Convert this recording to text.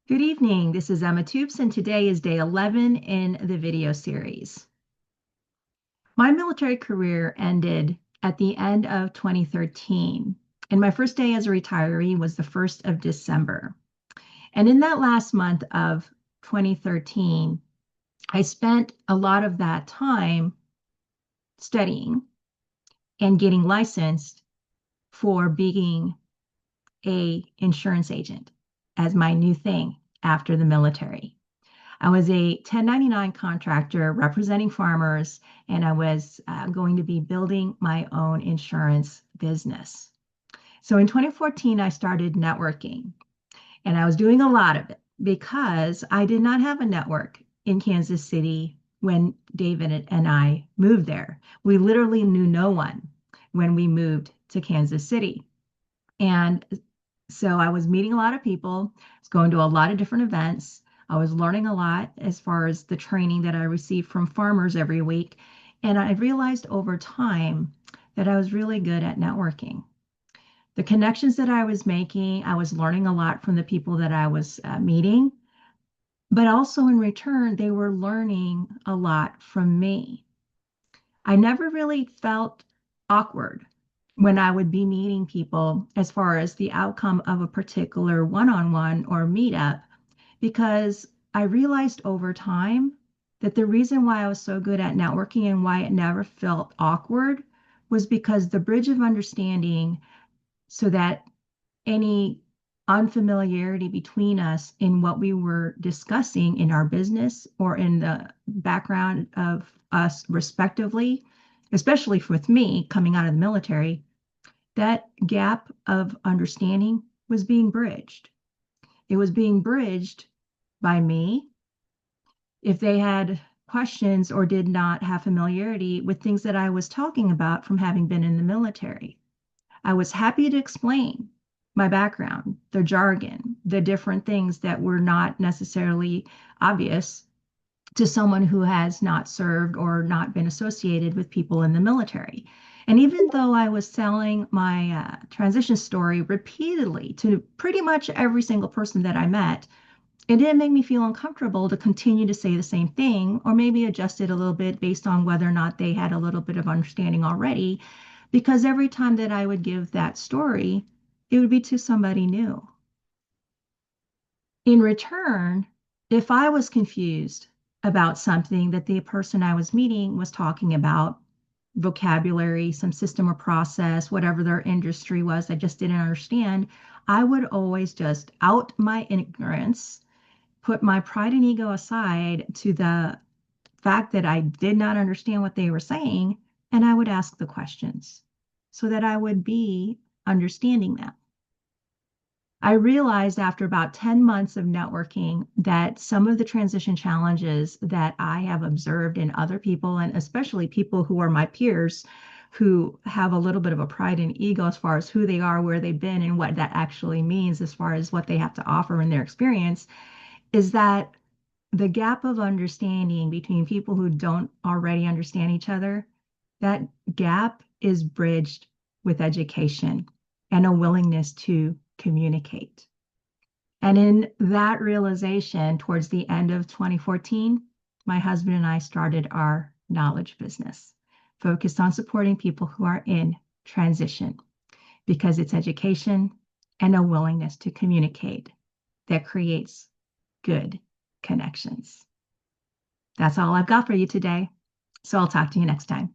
Good evening. This is Emma Toops, and today is day 11 in the video series. My military career ended at the end of 2013, and my first day as a retiree was the 1st of December. And in that last month of 2013, I spent a lot of that time studying and getting licensed for being a insurance agent as my new thing after the military. I was a 1099 contractor representing farmers, and I was going to be building my own insurance business. So in 2014, I started networking, and I was doing a lot of it because I did not have a network in Kansas City when David and I moved there. We literally knew no one when we moved to Kansas City. And so I was meeting a lot of people, I was going to a lot of different events. I was learning a lot as far as the training that I received from farmers every week. And I realized over time that I was really good at networking. The connections that I was making, I was learning a lot from the people that I was meeting, but also in return, they were learning a lot from me. I never really felt awkward when I would be meeting people as far as the outcome of a particular one-on-one or meetup, because I realized over time that the reason why I was so good at networking and why it never felt awkward was because the bridge of understanding, so that any unfamiliarity between us in what we were discussing in our business or in the background of us respectively, especially with me coming out of the military, that gap of understanding was being bridged. It was being bridged by me if they had questions or did not have familiarity with things that I was talking about from having been in the military. I was happy to explain my background, the jargon, the different things that were not necessarily obvious to someone who has not served or not been associated with people in the military. And even though I was selling my transition story repeatedly to pretty much every single person that I met, it didn't make me feel uncomfortable to continue to say the same thing, or maybe adjust it a little bit based on whether or not they had a little bit of understanding already, because every time that I would give that story, it would be to somebody new. In return, if I was confused about something that the person I was meeting was talking about, vocabulary, some system or process, whatever their industry was, I just didn't understand, I would always just out my ignorance, put my pride and ego aside to the fact that I did not understand what they were saying, and I would ask the questions so that I would be understanding them. I realized after about 10 months of networking that some of the transition challenges that I have observed in other people, and especially people who are my peers, who have a little bit of a pride and ego as far as who they are, where they've been, and what that actually means as far as what they have to offer in their experience, is that the gap of understanding between people who don't already understand each other, that gap is bridged with education and a willingness to communicate. And in that realization, towards the end of 2014, my husband and I started our knowledge business, focused on supporting people who are in transition, because it's education and a willingness to communicate that creates good connections. That's all I've got for you today. So I'll talk to you next time.